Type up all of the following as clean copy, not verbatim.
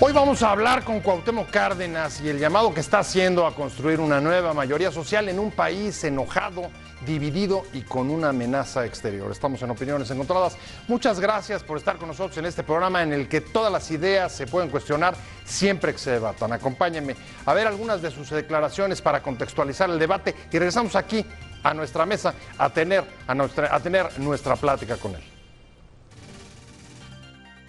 Hoy vamos a hablar con Cuauhtémoc Cárdenas y el llamado que está haciendo a construir una nueva mayoría social en un país enojado, dividido y con una amenaza exterior. Estamos en Opiniones Encontradas. Muchas gracias por estar con nosotros en este programa en el que todas las ideas se pueden cuestionar siempre que se debatan. Acompáñenme a ver algunas de sus declaraciones para contextualizar el debate y regresamos aquí a nuestra mesa a tener nuestra plática con él.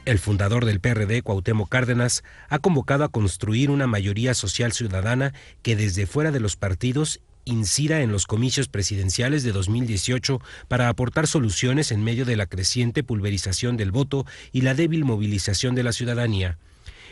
El fundador del PRD, Cuauhtémoc Cárdenas, ha convocado a construir una mayoría social ciudadana que desde fuera de los partidos incida en los comicios presidenciales de 2018 para aportar soluciones en medio de la creciente pulverización del voto y la débil movilización de la ciudadanía.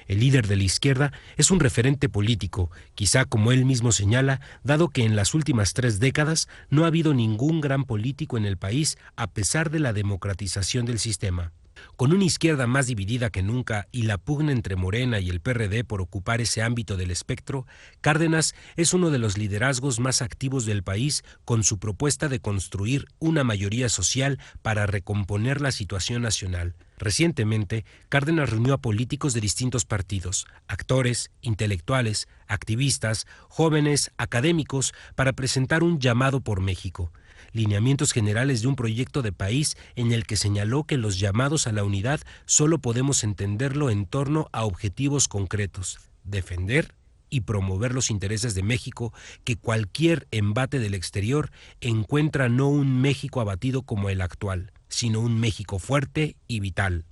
El líder de la izquierda es un referente político, quizá como él mismo señala, dado que en las últimas 3 décadas no ha habido ningún gran político en el país a pesar de la democratización del sistema. Con una izquierda más dividida que nunca y la pugna entre Morena y el PRD por ocupar ese ámbito del espectro, Cárdenas es uno de los liderazgos más activos del país con su propuesta de construir una mayoría social para recomponer la situación nacional. Recientemente, Cárdenas reunió a políticos de distintos partidos, actores, intelectuales, activistas, jóvenes, académicos, para presentar un llamado por México. Lineamientos generales de un proyecto de país en el que señaló que los llamados a la unidad solo podemos entenderlo en torno a objetivos concretos: defender y promover los intereses de México, que cualquier embate del exterior encuentra no un México abatido como el actual, sino un México fuerte y vital.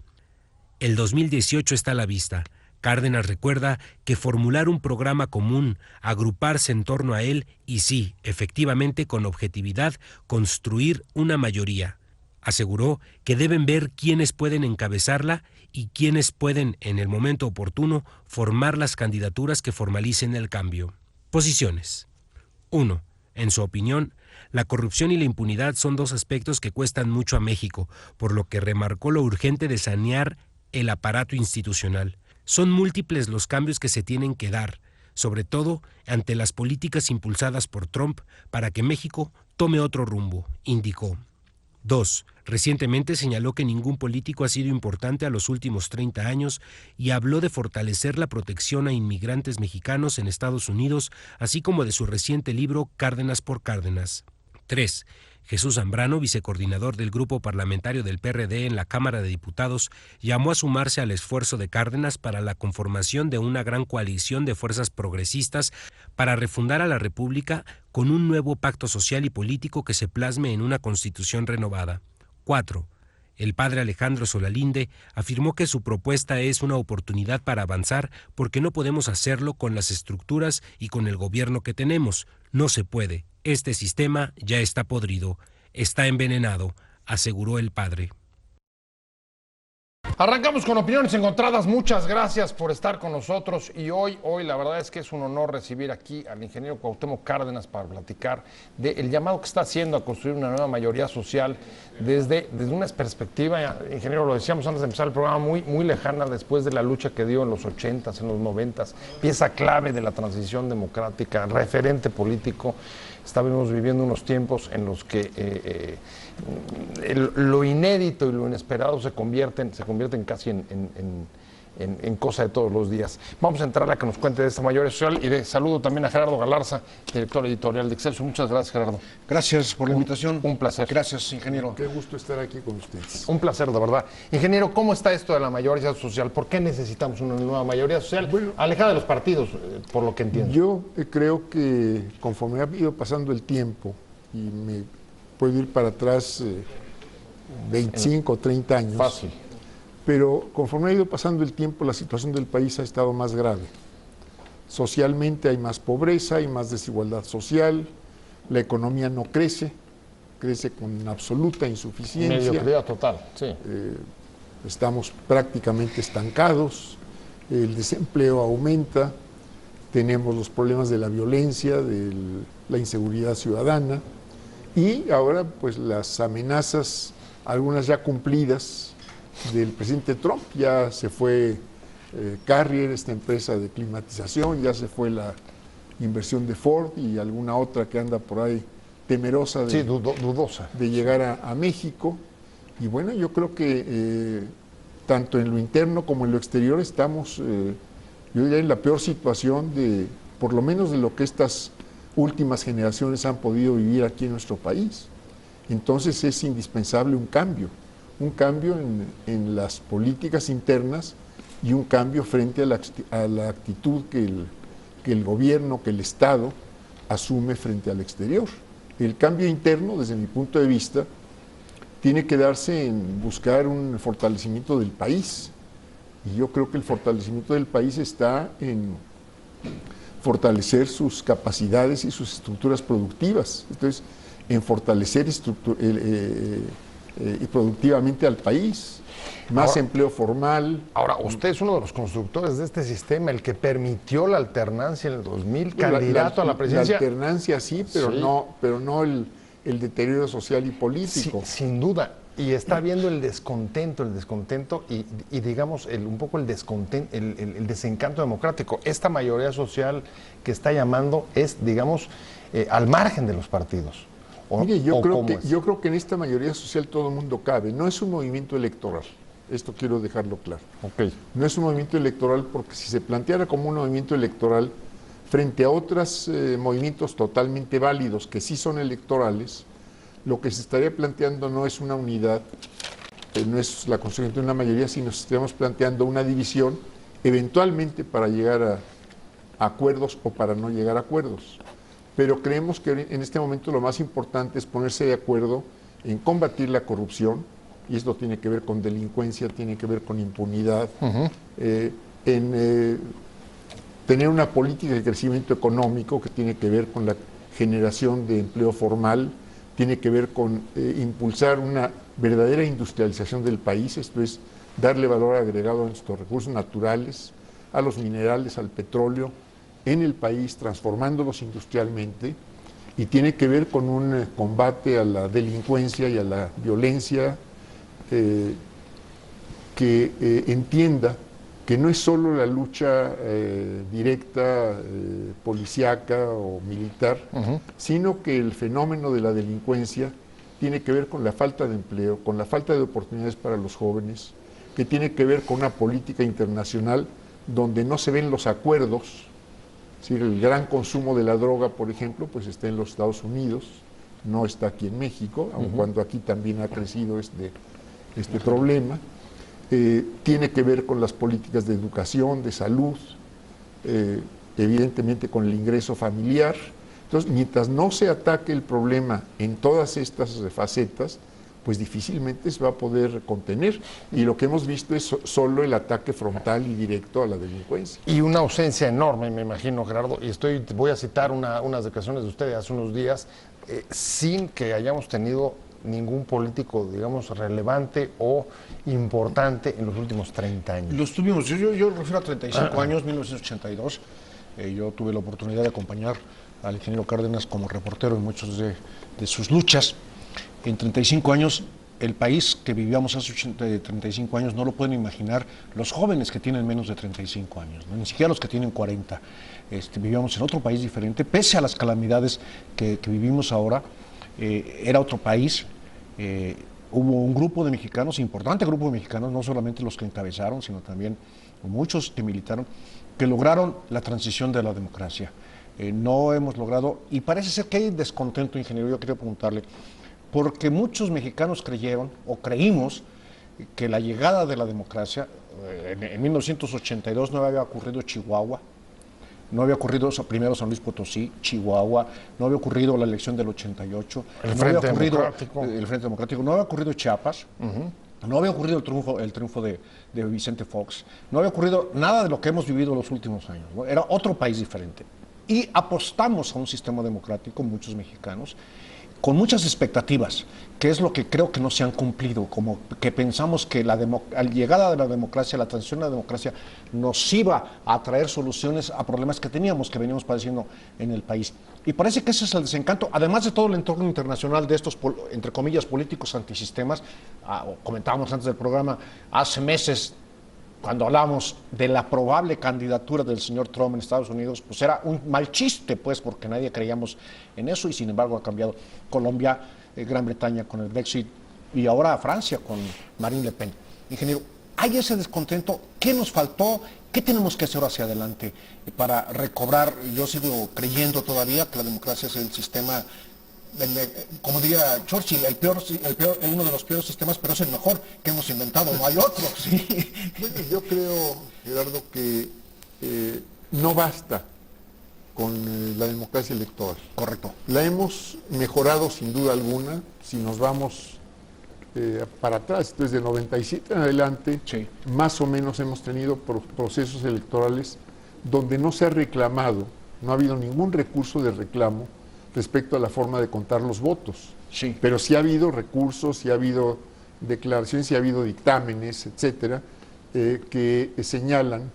El 2018 está a la vista. Cárdenas recuerda que formular un programa común, agruparse en torno a él y sí, efectivamente, con objetividad, construir una mayoría. Aseguró que deben ver quiénes pueden encabezarla y quiénes pueden, en el momento oportuno, formar las candidaturas que formalicen el cambio. Posiciones. 1. En su opinión, la corrupción y la impunidad son 2 aspectos que cuestan mucho a México, por lo que remarcó lo urgente de sanear el aparato institucional. Son múltiples los cambios que se tienen que dar, sobre todo ante las políticas impulsadas por Trump para que México tome otro rumbo, indicó. 2. Recientemente señaló que ningún político ha sido importante a los últimos 30 años y habló de fortalecer la protección a inmigrantes mexicanos en Estados Unidos, así como de su reciente libro Cárdenas por Cárdenas. 3. Jesús Zambrano, vicecoordinador del grupo parlamentario del PRD en la Cámara de Diputados, llamó a sumarse al esfuerzo de Cárdenas para la conformación de una gran coalición de fuerzas progresistas para refundar a la República con un nuevo pacto social y político que se plasme en una constitución renovada. 4. El padre Alejandro Solalinde afirmó que su propuesta es una oportunidad para avanzar porque no podemos hacerlo con las estructuras y con el gobierno que tenemos. No se puede. Este sistema ya está podrido, está envenenado, aseguró el padre. Arrancamos con Opiniones Encontradas. Muchas gracias por estar con nosotros y hoy la verdad es que es un honor recibir aquí al ingeniero Cuauhtémoc Cárdenas para platicar del llamado que está haciendo a construir una nueva mayoría social desde una perspectiva, ingeniero, lo decíamos antes de empezar el programa, muy lejana después de la lucha que dio en los 80s, en los 90s, pieza clave de la transición democrática, referente político. Estábamos viviendo unos tiempos en los que lo inédito y lo inesperado se convierten casi en cosa de todos los días. Vamos a entrar a que nos cuente de esta mayoría social y saludo también a Gerardo Galarza, director editorial de Excelsior. Muchas gracias, Gerardo. Gracias por la invitación. Un placer. Gracias, ingeniero. Qué gusto estar aquí con ustedes. Un placer, de verdad. Ingeniero, ¿cómo está esto de la mayoría social? ¿Por qué necesitamos una nueva mayoría social? Bueno, alejada de los partidos, por lo que entiendo. Yo creo que conforme ha ido pasando el tiempo, y me puedo ir para atrás 25 o 30 años. Fácil. Pero conforme ha ido pasando el tiempo, la situación del país ha estado más grave. Socialmente hay más pobreza, hay más desigualdad social, la economía no crece, crece con absoluta insuficiencia. Mediocridad total, sí. Estamos prácticamente estancados, el desempleo aumenta, tenemos los problemas de la violencia, de la inseguridad ciudadana y ahora pues las amenazas, algunas ya cumplidas, del presidente Trump. Ya se fue Carrier, esta empresa de climatización, ya se fue la inversión de Ford y alguna otra que anda por ahí temerosa de, dudosa, de llegar a México. Y bueno, yo creo que tanto en lo interno como en lo exterior estamos yo diría en la peor situación de, por lo menos de lo que estas últimas generaciones han podido vivir aquí en nuestro país. Entonces es indispensable un cambio en las políticas internas y un cambio frente a la actitud que el gobierno, que el Estado asume frente al exterior. El cambio interno, desde mi punto de vista, tiene que darse en buscar un fortalecimiento del país. Y yo creo que el fortalecimiento del país está en fortalecer sus capacidades y sus estructuras productivas. Entonces, en fortalecer productivamente al país, más Ahora, empleo formal. Ahora, usted es uno de los constructores de este sistema, el que permitió la alternancia en el 2000, Bueno, candidato a la presidencia. La alternancia sí, pero Sí. no el deterioro social y político. Sin duda. Y está viendo el descontento y digamos, un poco el descontento, el desencanto democrático. Esta mayoría social que está llamando es, digamos, al margen de los partidos. Mire, yo creo que en esta mayoría social todo el mundo cabe. No es un movimiento electoral. Esto quiero dejarlo claro. Okay. No es un movimiento electoral porque si se planteara como un movimiento electoral frente a otros movimientos totalmente válidos que sí son electorales, lo que se estaría planteando no es una unidad, no es la construcción de una mayoría, sino que estamos planteando una división, eventualmente para llegar a acuerdos o para no llegar a acuerdos. Pero creemos que en este momento lo más importante es ponerse de acuerdo en combatir la corrupción, y esto tiene que ver con delincuencia, tiene que ver con impunidad, en tener una política de crecimiento económico que tiene que ver con la generación de empleo formal, tiene que ver con impulsar una verdadera industrialización del país, esto es darle valor agregado a nuestros recursos naturales, a los minerales, al petróleo, en el país, transformándolos industrialmente, y tiene que ver con un combate a la delincuencia y a la violencia que entienda que no es solo la lucha directa, policíaca o militar, sino que el fenómeno de la delincuencia tiene que ver con la falta de empleo, con la falta de oportunidades para los jóvenes, que tiene que ver con una política internacional donde no se ven los acuerdos. Es decir, el gran consumo de la droga, por ejemplo, pues está en los Estados Unidos, no está aquí en México, aun cuando aquí también ha crecido este problema. Tiene que ver con las políticas de educación, de salud, evidentemente con el ingreso familiar. Entonces, mientras no se ataque el problema en todas estas facetas, pues difícilmente se va a poder contener. Y lo que hemos visto es solo el ataque frontal y directo a la delincuencia. Y una ausencia enorme, me imagino, Gerardo, y voy a citar unas declaraciones de ustedes hace unos días, sin que hayamos tenido ningún político, digamos, relevante o importante en los últimos 30 años. Los tuvimos, yo refiero a 35 años, 1982. Yo tuve la oportunidad de acompañar al ingeniero Cárdenas como reportero en muchas de sus luchas. En 35 años, el país que vivíamos hace 35 años no lo pueden imaginar los jóvenes que tienen menos de 35 años, ¿no? Ni siquiera los que tienen 40. Vivíamos en otro país diferente, pese a las calamidades que vivimos ahora. Era otro país. Hubo un grupo de mexicanos, importante grupo de mexicanos, no solamente los que encabezaron, sino también muchos que militaron, que lograron la transición de la democracia. No hemos logrado, y parece ser que hay descontento, ingeniero. Yo quería preguntarle, porque muchos mexicanos creyeron o creímos que la llegada de la democracia, en 1982 no había ocurrido Chihuahua, no había ocurrido primero San Luis Potosí, Chihuahua, no había ocurrido la elección del 88, el no Frente había ocurrido Democrático. El Frente Democrático, no había ocurrido Chiapas, no había ocurrido el triunfo de Vicente Fox, no había ocurrido nada de lo que hemos vivido los últimos años, ¿no? Era otro país diferente. Y apostamos a un sistema democrático, muchos mexicanos, con muchas expectativas, que es lo que creo que no se han cumplido, como que pensamos que la llegada de la democracia, la transición a la democracia, nos iba a traer soluciones a problemas que teníamos, que veníamos padeciendo en el país. Y parece que ese es el desencanto, además de todo el entorno internacional de estos, entre comillas, políticos antisistemas. Comentábamos antes del programa, hace meses, cuando hablábamos de la probable candidatura del señor Trump en Estados Unidos, pues era un mal chiste, pues, porque nadie creíamos en eso, y sin embargo ha cambiado. Colombia, Gran Bretaña con el Brexit, y ahora Francia con Marine Le Pen. Ingeniero, hay ese descontento. ¿Qué nos faltó? ¿Qué tenemos que hacer hacia adelante para recobrar? Yo sigo creyendo todavía que la democracia es el sistema, como diría Churchill, uno de los peores sistemas, pero es el mejor que hemos inventado, no hay otro. ¿Sí? Bueno, yo creo, Gerardo, que no basta con la democracia electoral. Correcto. La hemos mejorado sin duda alguna, si nos vamos para atrás, desde el 97 en adelante, sí, más o menos hemos tenido procesos electorales donde no se ha reclamado, no ha habido ningún recurso de reclamo respecto a la forma de contar los votos. Sí. Pero sí ha habido recursos, sí ha habido declaraciones, sí ha habido dictámenes, etcétera, que señalan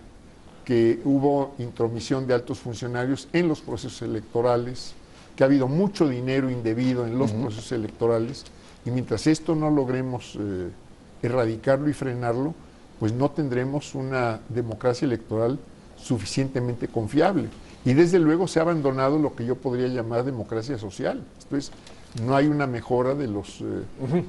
que hubo intromisión de altos funcionarios en los procesos electorales, que ha habido mucho dinero indebido en los procesos electorales, y mientras esto no logremos erradicarlo y frenarlo, pues no tendremos una democracia electoral suficientemente confiable. Y desde luego se ha abandonado lo que yo podría llamar democracia social. Entonces, no hay una mejora de los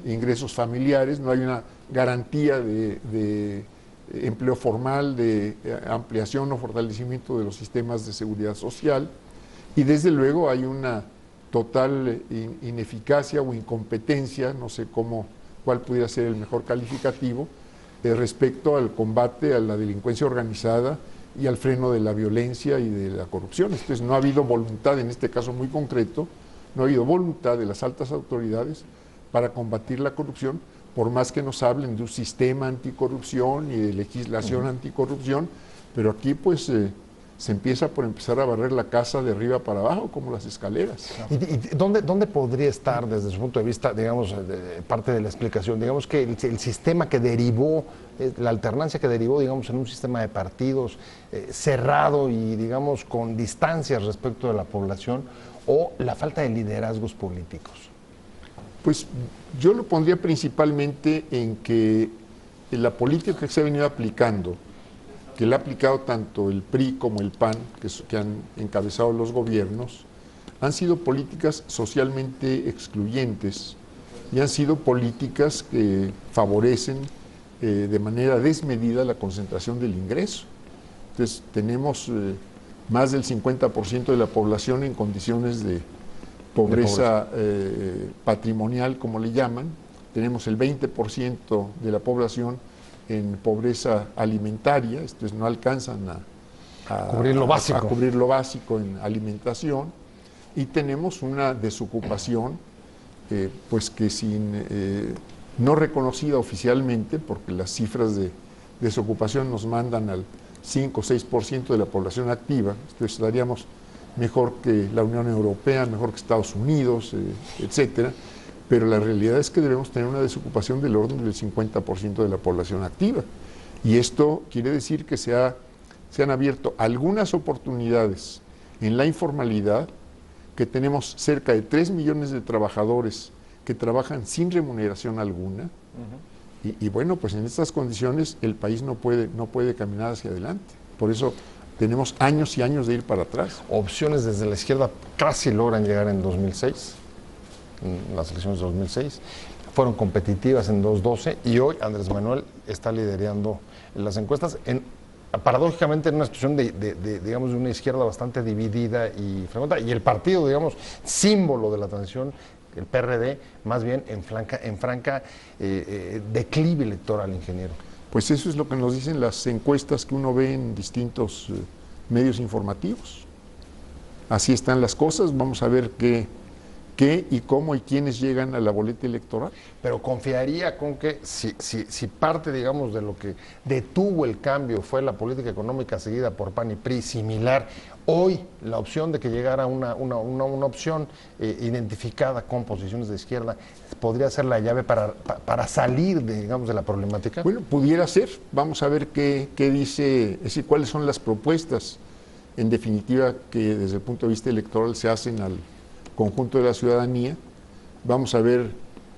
ingresos familiares, no hay una garantía de empleo formal, de ampliación o fortalecimiento de los sistemas de seguridad social, y desde luego hay una total ineficacia o incompetencia, no sé cuál pudiera ser el mejor calificativo, respecto al combate a la delincuencia organizada y al freno de la violencia y de la corrupción. Entonces no ha habido voluntad, en este caso muy concreto, no ha habido voluntad de las altas autoridades para combatir la corrupción, por más que nos hablen de un sistema anticorrupción y de legislación anticorrupción, pero aquí pues se empieza por empezar a barrer la casa de arriba para abajo, como las escaleras. ¿Y dónde podría estar, desde su punto de vista, digamos, parte de la explicación? Digamos que el sistema que derivó, la alternancia que derivó, digamos, en un sistema de partidos cerrado y, digamos, con distancias respecto de la población, o la falta de liderazgos políticos. Pues yo lo pondría principalmente en que la política que se ha venido aplicando, que la ha aplicado tanto el PRI como el PAN, que han encabezado los gobiernos, han sido políticas socialmente excluyentes y han sido políticas que favorecen de manera desmedida la concentración del ingreso. Entonces tenemos más del 50% de la población en condiciones de pobreza patrimonial, como le llaman. Tenemos el 20% de la población en pobreza alimentaria, entonces no alcanzan a cubrir lo básico. A cubrir lo básico en alimentación, y tenemos una desocupación pues que no reconocida oficialmente, porque las cifras de desocupación nos mandan al 5 o 6% de la población activa, entonces estaríamos mejor que la Unión Europea, mejor que Estados Unidos, etcétera. Pero la realidad es que debemos tener una desocupación del orden del 50% de la población activa. Y esto quiere decir que se han abierto algunas oportunidades en la informalidad, que tenemos cerca de 3 millones de trabajadores que trabajan sin remuneración alguna. Y bueno, pues en estas condiciones el país no puede caminar hacia adelante. Por eso tenemos años y años de ir para atrás. Opciones desde la izquierda casi logran llegar en 2006. Las elecciones de 2006, fueron competitivas en 2012 y hoy Andrés Manuel está liderando en las encuestas, paradójicamente en una situación digamos, de una izquierda bastante dividida y fragmentada, y el partido, digamos, símbolo de la transición, el PRD, más bien en franca declive electoral, ingeniero. Pues eso es lo que nos dicen las encuestas que uno ve en distintos medios informativos. Así están las cosas, vamos a ver qué y cómo y quiénes llegan a la boleta electoral. Pero confiaría con que si parte, digamos, de lo que detuvo el cambio fue la política económica seguida por PAN y PRI similar, hoy la opción de que llegara una opción identificada con posiciones de izquierda podría ser la llave para salir digamos, de la problemática. Bueno, pudiera ser. Vamos a ver qué dice, es decir, cuáles son las propuestas, en definitiva, que desde el punto de vista electoral se hacen al conjunto de la ciudadanía. Vamos a ver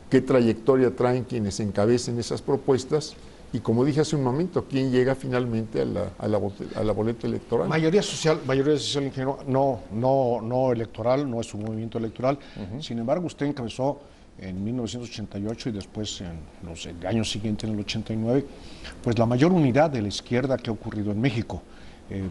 qué trayectoria traen quienes encabecen esas propuestas y, como dije hace un momento, quién llega finalmente a la boleta electoral. Mayoría social, ingeniero, no electoral, no es un movimiento electoral. Sin embargo, usted encabezó en 1988 y después en los años siguientes, en el 89, pues la mayor unidad de la izquierda que ha ocurrido en México.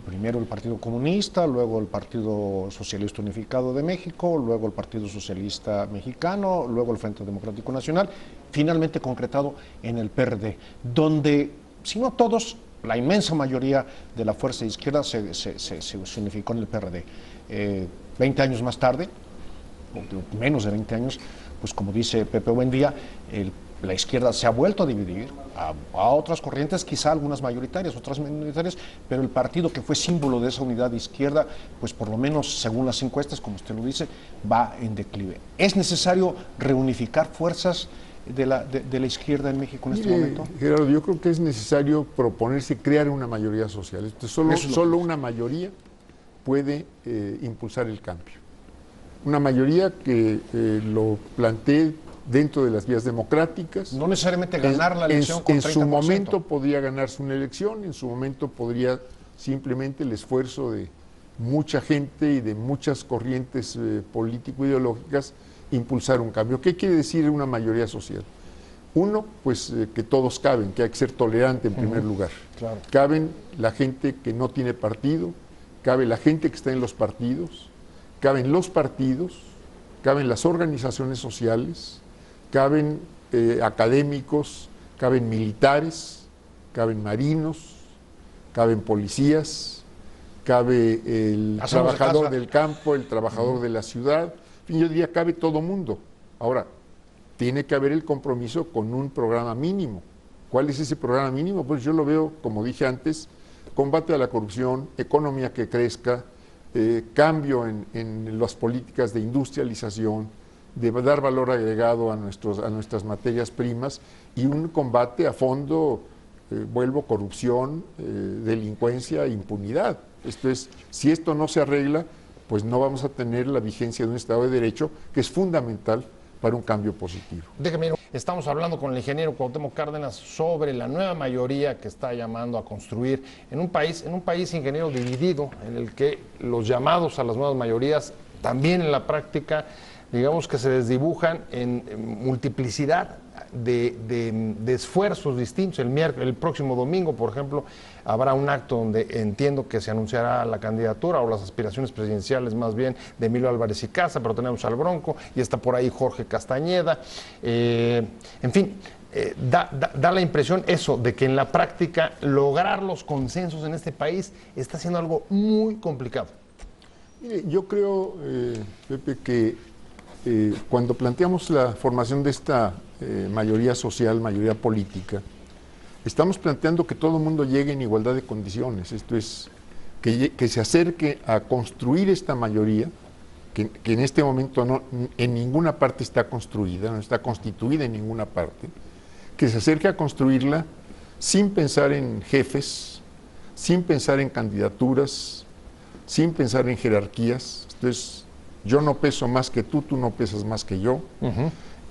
Primero el Partido Comunista, luego el Partido Socialista Unificado de México, luego el Partido Socialista Mexicano, luego el Frente Democrático Nacional, finalmente concretado en el PRD, donde, si no todos, la inmensa mayoría de la fuerza de izquierda se unificó en el PRD. 20 años más tarde, o menos de 20 años, pues como dice Pepe Buendía, la izquierda se ha vuelto a dividir a otras corrientes, quizá algunas mayoritarias, otras minoritarias, pero el partido que fue símbolo de esa unidad de izquierda, pues por lo menos según las encuestas, como usted lo dice, va en declive. ¿Es necesario reunificar fuerzas de la izquierda en México en este momento? Gerardo, yo creo que es necesario proponerse crear una mayoría social. Solo una mayoría puede impulsar el cambio. Una mayoría que lo plantee dentro de las vías democráticas. No necesariamente ganar la elección con 30%. En su momento podría ganarse una elección, en su momento podría simplemente el esfuerzo de mucha gente y de muchas corrientes político-ideológicas impulsar un cambio. ¿Qué quiere decir una mayoría social? Uno, pues que todos caben, que hay que ser tolerante en primer lugar. Claro. Caben la gente que no tiene partido, cabe la gente que está en los partidos, caben los partidos, caben las organizaciones sociales, caben académicos, caben militares, caben marinos, caben policías, cabe el trabajador del campo, el trabajador de la ciudad, en fin, yo diría cabe todo mundo. Ahora, tiene que haber el compromiso con un programa mínimo. ¿Cuál es ese programa mínimo? Pues yo lo veo, como dije antes, combate a la corrupción, economía que crezca, cambio en las políticas de industrialización, de dar valor agregado a nuestras materias primas y un combate a fondo, corrupción, delincuencia, impunidad. Esto es, si esto no se arregla, pues no vamos a tener la vigencia de un Estado de Derecho que es fundamental para un cambio positivo. Déjeme, estamos hablando con el ingeniero Cuauhtémoc Cárdenas sobre la nueva mayoría que está llamando a construir en un país, ingeniero, dividido, en el que los llamados a las nuevas mayorías también en la práctica, digamos que se desdibujan en multiplicidad de esfuerzos distintos. El próximo domingo, por ejemplo, habrá un acto donde entiendo que se anunciará la candidatura o las aspiraciones presidenciales más bien de Emilio Álvarez y Casa, pero tenemos al Bronco y está por ahí Jorge Castañeda. En fin, da la impresión eso, de que en la práctica lograr los consensos en este país está siendo algo muy complicado. Mire, yo creo, Pepe, que cuando planteamos la formación de esta mayoría social, mayoría política, estamos planteando que todo el mundo llegue en igualdad de condiciones. Esto es, que se acerque a construir esta mayoría, que en este momento en ninguna parte está construida, no está constituida en ninguna parte, que se acerque a construirla sin pensar en jefes, sin pensar en candidaturas, sin pensar en jerarquías. Esto es, yo no peso más que tú no pesas más que yo.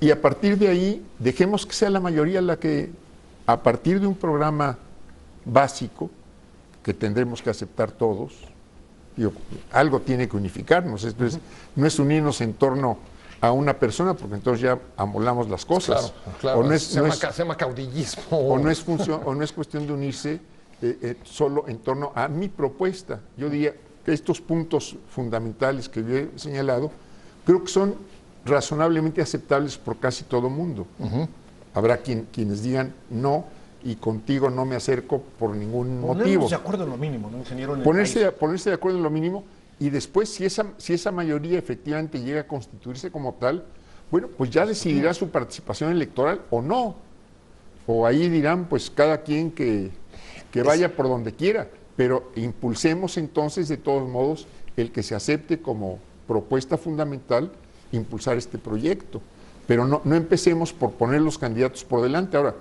Y a partir de ahí, dejemos que sea la mayoría la que, a partir de un programa básico, que tendremos que aceptar todos, digo, algo tiene que unificarnos. Esto es, no es unirnos en torno a una persona, porque entonces ya amolamos las cosas. Claro, o se llama caudillismo. O no es cuestión de unirse solo en torno a mi propuesta. Yo diría que estos puntos fundamentales que yo he señalado, creo que son razonablemente aceptables por casi todo mundo. Habrá quienes digan no, y contigo no me acerco por ningún motivo. Ponernos de acuerdo en lo mínimo, ¿no, ingeniero? Ponerse de acuerdo en lo mínimo, y después, si esa mayoría efectivamente llega a constituirse como tal, bueno, pues ya decidirá su participación electoral o no. O ahí dirán, pues cada quien que vaya por donde quiera, pero impulsemos entonces, de todos modos, el que se acepte como propuesta fundamental, impulsar este proyecto. Pero no empecemos por poner los candidatos por delante. Ahora,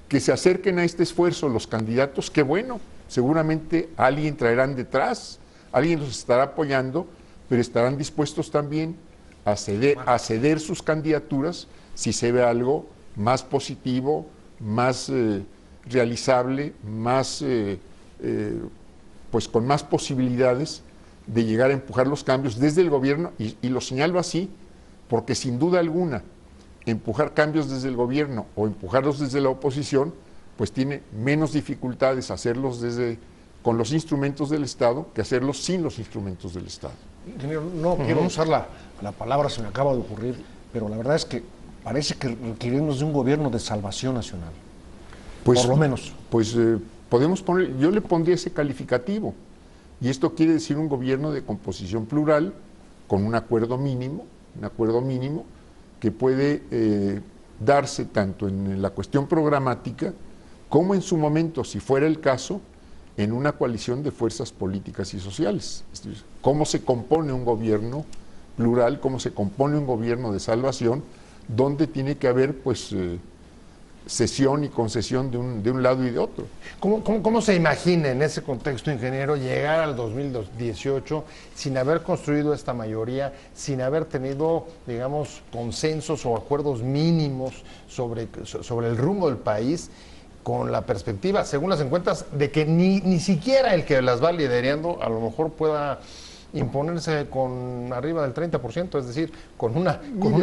que se acerquen a este esfuerzo los candidatos, qué bueno, seguramente alguien traerán detrás, alguien los estará apoyando, pero estarán dispuestos también a ceder sus candidaturas si se ve algo más positivo, más realizable, más pues con más posibilidades de llegar a empujar los cambios desde el gobierno, y lo señalo así porque sin duda alguna empujar cambios desde el gobierno o empujarlos desde la oposición, pues tiene menos dificultades hacerlos con los instrumentos del Estado que hacerlos sin los instrumentos del Estado. Ingeniero, no quiero usar la palabra, se me acaba de ocurrir, pero la verdad es que parece que requerimos de un gobierno de salvación nacional. Pues, por lo menos. Pues podemos poner, yo le pondría ese calificativo, y esto quiere decir un gobierno de composición plural, con un acuerdo mínimo que puede darse tanto en la cuestión programática como en su momento, si fuera el caso, en una coalición de fuerzas políticas y sociales. Es decir, cómo se compone un gobierno plural, cómo se compone un gobierno de salvación, donde tiene que haber pues cesión y concesión de un lado y de otro. ¿Cómo se imagina en ese contexto, ingeniero, llegar al 2018 sin haber construido esta mayoría, sin haber tenido, digamos, consensos o acuerdos mínimos sobre el rumbo del país, con la perspectiva, según las encuestas, de que ni siquiera el que las va liderando a lo mejor pueda imponerse con arriba del 30%, es decir, con una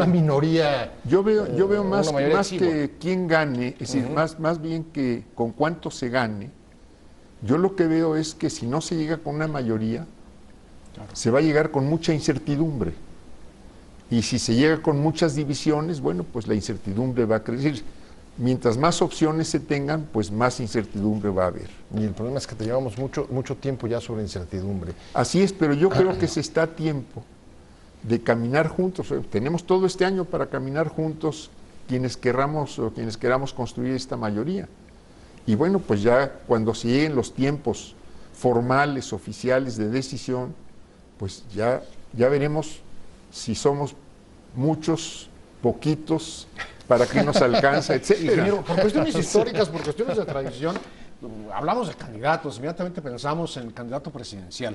minoría? Yo veo más que quién gane, es decir, más bien que con cuánto se gane. Yo lo que veo es que si no se llega con una mayoría, se va a llegar con mucha incertidumbre. Y si se llega con muchas divisiones, bueno, pues la incertidumbre va a crecer. Mientras más opciones se tengan, pues más incertidumbre va a haber. Y el problema es que te llevamos mucho tiempo ya sobre incertidumbre. Así es, pero yo creo que se está a tiempo de caminar juntos. Tenemos todo este año para caminar juntos quienes queramos construir esta mayoría. Y bueno, pues ya cuando se lleguen los tiempos formales, oficiales de decisión, pues ya veremos si somos muchos, poquitos, para qué nos alcanza, etcétera. Ingeniero, por cuestiones históricas, por cuestiones de tradición, hablamos de candidatos, inmediatamente pensamos en el candidato presidencial.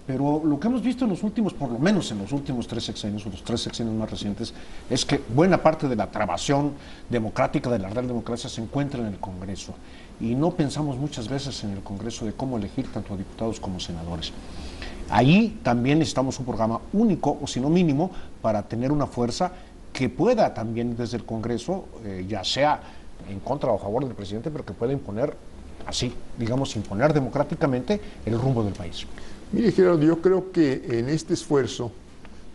Pero lo que hemos visto en los últimos, por lo menos en los últimos 3 sexenios, o los 3 sexenios más recientes, es que buena parte de la trabación democrática de la real democracia se encuentra en el Congreso. Y no pensamos muchas veces en el Congreso de cómo elegir tanto a diputados como senadores. Ahí también necesitamos un programa único, o si no mínimo, para tener una fuerza que pueda también desde el Congreso, ya sea en contra o a favor del presidente, pero que pueda imponer imponer democráticamente el rumbo del país. Mire, Gerardo, yo creo que en este esfuerzo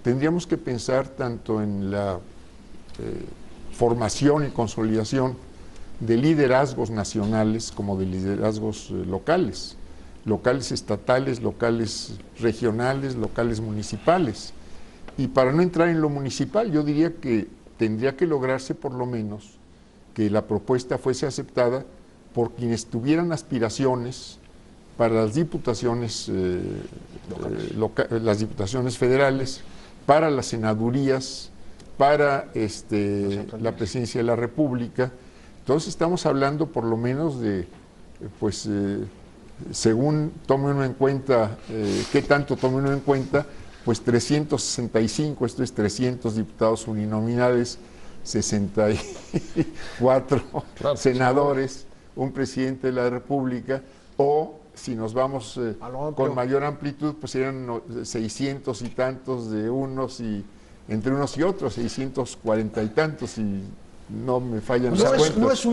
tendríamos que pensar tanto en la formación y consolidación de liderazgos nacionales como de liderazgos locales estatales, locales regionales, locales municipales. Y para no entrar en lo municipal, yo diría que tendría que lograrse por lo menos que la propuesta fuese aceptada por quienes tuvieran aspiraciones para las diputaciones, las diputaciones federales, para las senadurías, para la presidencia de la República. Entonces estamos hablando por lo menos de, según tome uno en cuenta, qué tanto tome uno en cuenta, pues 365, esto es 300 diputados uninominales, 64 senadores, un presidente de la República, o si nos vamos con mayor amplitud, pues serían 600 y tantos de unos y entre unos y otros, 640 y tantos, y no me fallan las cuentas. No es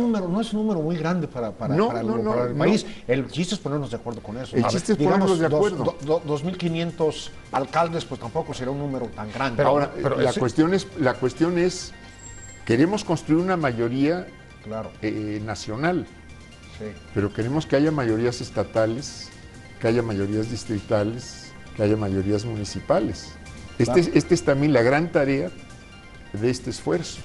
un número muy grande para el país. El chiste es ponernos de acuerdo con eso. El chiste es ponernos de acuerdo. 2.500 alcaldes, pues tampoco será un número tan grande. Ahora, la cuestión es, queremos construir una mayoría nacional, pero queremos que haya mayorías estatales, que haya mayorías distritales, que haya mayorías municipales. Esta es también la gran tarea de este esfuerzo.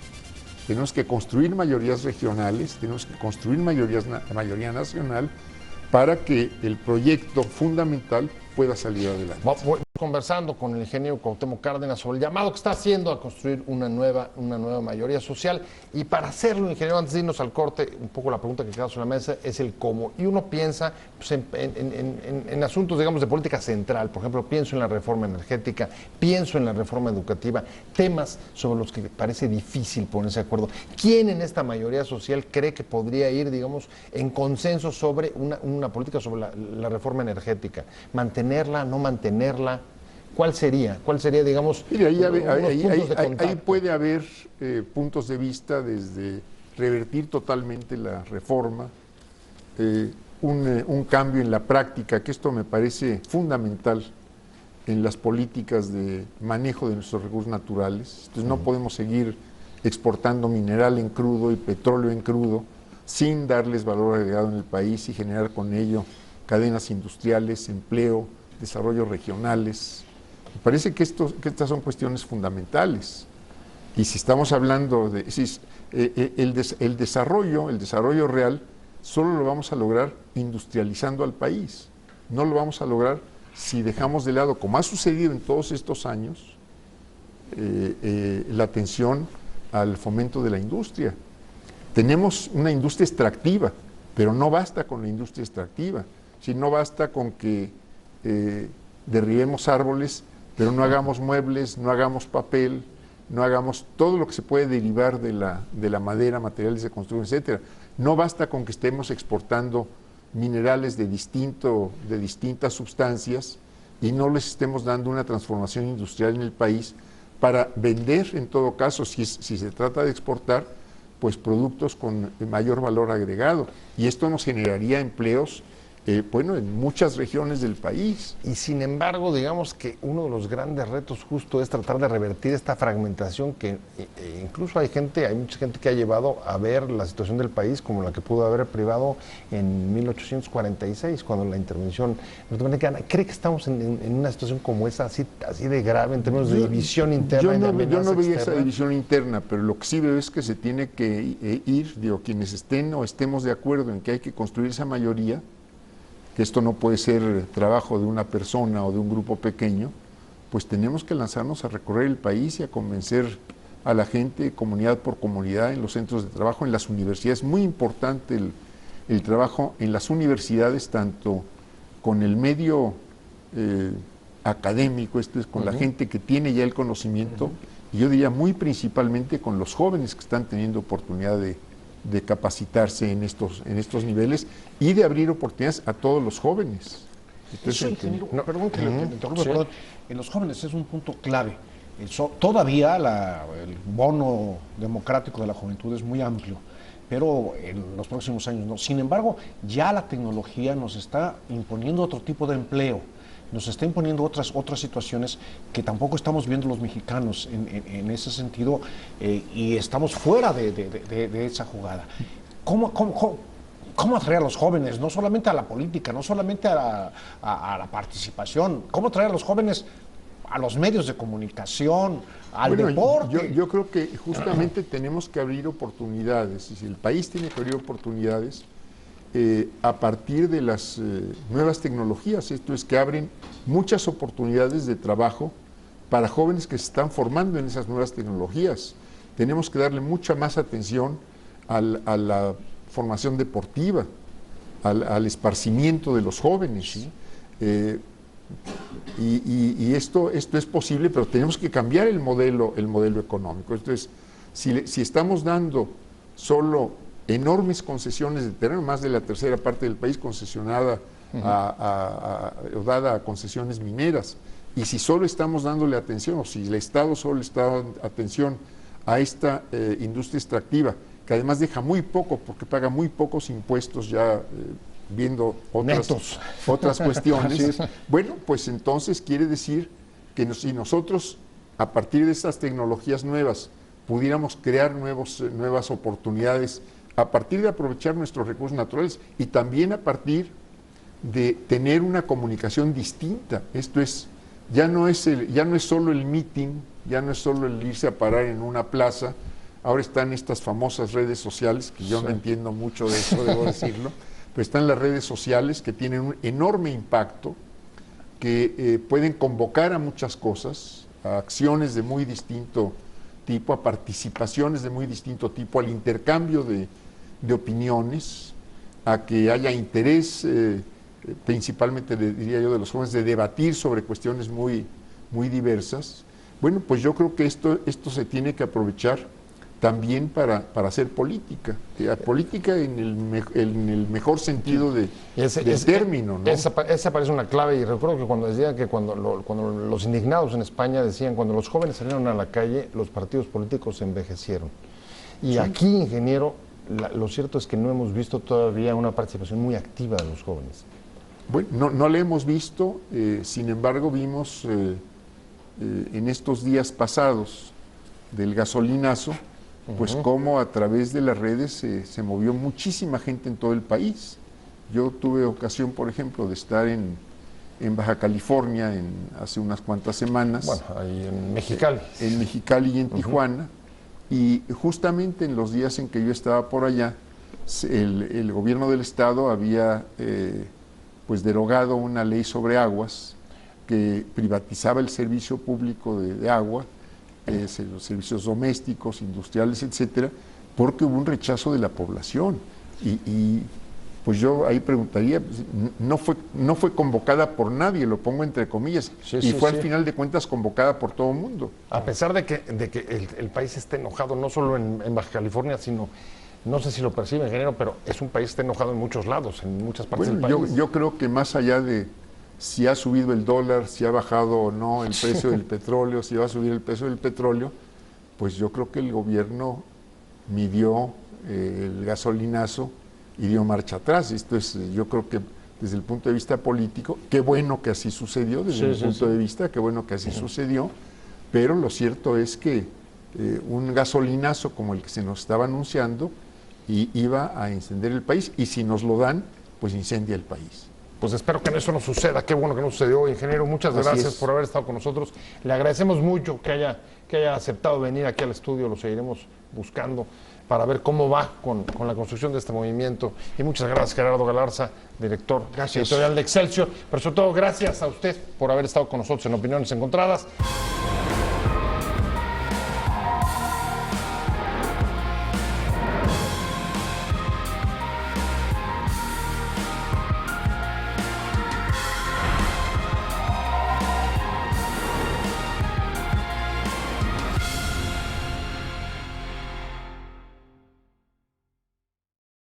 Tenemos que construir mayorías regionales, tenemos que construir mayoría nacional para que el proyecto fundamental pueda salir adelante. Voy conversando con el ingeniero Cuauhtémoc Cárdenas sobre el llamado que está haciendo a construir una nueva mayoría social. Y para hacerlo, ingeniero, antes de irnos al corte, un poco la pregunta que queda sobre la mesa es el cómo. Y uno piensa pues, en asuntos, digamos, de política central. Por ejemplo, pienso en la reforma energética, pienso en la reforma educativa, temas sobre los que parece difícil ponerse de acuerdo. ¿Quién en esta mayoría social cree que podría ir, digamos, en consenso sobre una política sobre la reforma energética? ¿Mantenerla, no mantenerla? ¿cuál sería? ¿Cuál sería, digamos, Mire, unos puntos de ahí contacto? puede haber puntos de vista desde revertir totalmente la reforma, un cambio en la práctica, que esto me parece fundamental en las políticas de manejo de nuestros recursos naturales. Entonces no podemos seguir exportando mineral en crudo y petróleo en crudo sin darles valor agregado en el país y generar con ello cadenas industriales, empleo, desarrollos regionales. Me parece que estas son cuestiones fundamentales. Y si estamos hablando de el desarrollo real, solo lo vamos a lograr industrializando al país. No lo vamos a lograr si dejamos de lado, como ha sucedido en todos estos años, la atención al fomento de la industria. Tenemos una industria extractiva, pero no basta con la industria extractiva. Si no basta con que derribemos árboles, pero no hagamos muebles, no hagamos papel, no hagamos todo lo que se puede derivar de la madera, materiales de construcción, etcétera. No basta con que estemos exportando minerales de distintas sustancias y no les estemos dando una transformación industrial en el país para vender, en todo caso, si se trata de exportar, pues productos con mayor valor agregado. Y esto nos generaría empleos en muchas regiones del país. Y sin embargo, digamos que uno de los grandes retos justo es tratar de revertir esta fragmentación que incluso hay mucha gente que ha llevado a ver la situación del país como la que pudo haber privado en 1846, cuando la intervención norteamericana. ¿Cree que estamos en una situación como esa, así de grave en términos de división interna? Yo no veía esa división interna, pero lo que sí veo es que se tiene que quienes estén o estemos de acuerdo en que hay que construir esa mayoría, que esto no puede ser trabajo de una persona o de un grupo pequeño, pues tenemos que lanzarnos a recorrer el país y a convencer a la gente, comunidad por comunidad, en los centros de trabajo, en las universidades. Es muy importante el trabajo en las universidades, tanto con el medio académico, esto es con la gente que tiene ya el conocimiento, y yo diría muy principalmente con los jóvenes que están teniendo oportunidad de capacitarse en estos niveles y de abrir oportunidades a todos los jóvenes. Entonces, perdón que le interrumpa, perdón. En los jóvenes es un punto clave. Todavía el bono democrático de la juventud es muy amplio, pero en los próximos años no. Sin embargo, ya la tecnología nos está imponiendo otro tipo de empleo, nos está imponiendo otras situaciones que tampoco estamos viendo los mexicanos en ese sentido, y estamos fuera de esa jugada. ¿Cómo atraer a los jóvenes, no solamente a la política, no solamente a la participación? ¿Cómo atraer a los jóvenes a los medios de comunicación, al deporte? Yo creo que justamente tenemos que abrir oportunidades, y si el país tiene que abrir oportunidades a partir de las nuevas tecnologías, esto es que abren muchas oportunidades de trabajo para jóvenes que se están formando en esas nuevas tecnologías. Tenemos que darle mucha más atención a la formación deportiva, al esparcimiento de los jóvenes. ¿Sí? Y esto es posible, pero tenemos que cambiar el modelo económico. Entonces, si estamos dando solo enormes concesiones de terreno, más de la tercera parte del país concesionada o dada a concesiones mineras, y si solo estamos dándole atención, o si el Estado solo está dando atención a esta industria extractiva, que además deja muy poco, porque paga muy pocos impuestos ya viendo otras cuestiones, bueno, pues entonces quiere decir que si nosotros, a partir de estas tecnologías nuevas, pudiéramos crear nuevas oportunidades, a partir de aprovechar nuestros recursos naturales y también a partir de tener una comunicación distinta. Esto es, ya no es solo el meeting, ya no es solo el irse a parar en una plaza. Ahora están estas famosas redes sociales, que yo no entiendo mucho de eso, debo decirlo, pero están las redes sociales que tienen un enorme impacto, que pueden convocar a muchas cosas, a acciones de muy distinto tipo, a participaciones de muy distinto tipo, al intercambio de opiniones, a que haya interés, principalmente diría yo de los jóvenes, de debatir sobre cuestiones muy diversas. Bueno, pues yo creo que esto se tiene que aprovechar también para hacer política. Política en el mejor sentido del término, ¿no? Esa parece una clave, y recuerdo que cuando decía que cuando los indignados en España decían, cuando los jóvenes salieron a la calle, los partidos políticos se envejecieron. Y aquí, ingeniero, lo cierto es que no hemos visto todavía una participación muy activa de los jóvenes. Bueno, no la hemos visto, sin embargo vimos en estos días pasados del gasolinazo, pues cómo a través de las redes se movió muchísima gente en todo el país. Yo tuve ocasión, por ejemplo, de estar en Baja California hace unas cuantas semanas. Bueno, ahí en Mexicali. En Mexicali y en Tijuana. Y justamente en los días en que yo estaba por allá, el gobierno del estado había pues derogado una ley sobre aguas que privatizaba el servicio público de agua, los servicios domésticos, industriales, etcétera, porque hubo un rechazo de la población. Y pues yo ahí preguntaría, no fue convocada por nadie, lo pongo entre comillas, fue al final de cuentas convocada por todo el mundo. A pesar de que el país esté enojado, no solo en Baja California, sino, no sé si lo percibe, ingeniero, pero es un país que está enojado en muchos lados, en muchas partes del país. Yo creo que más allá de si ha subido el dólar, si ha bajado o no el precio del petróleo, si va a subir el precio del petróleo, pues yo creo que el gobierno midió el gasolinazo y dio marcha atrás. Esto es, yo creo que desde el punto de vista político, qué bueno que así sucedió, desde mi punto de vista, qué bueno que así sucedió, pero lo cierto es que un gasolinazo como el que se nos estaba anunciando iba a encender el país, y si nos lo dan, pues incendia el país. Pues espero que eso no suceda. Qué bueno que no sucedió, ingeniero. Muchas gracias por haber estado con nosotros. Le agradecemos mucho que haya aceptado venir aquí al estudio. Lo seguiremos buscando para ver cómo va con la construcción de este movimiento. Y muchas gracias, Gerardo Galarza, director editorial de Excelsior. Pero sobre todo, gracias a usted por haber estado con nosotros en Opiniones Encontradas.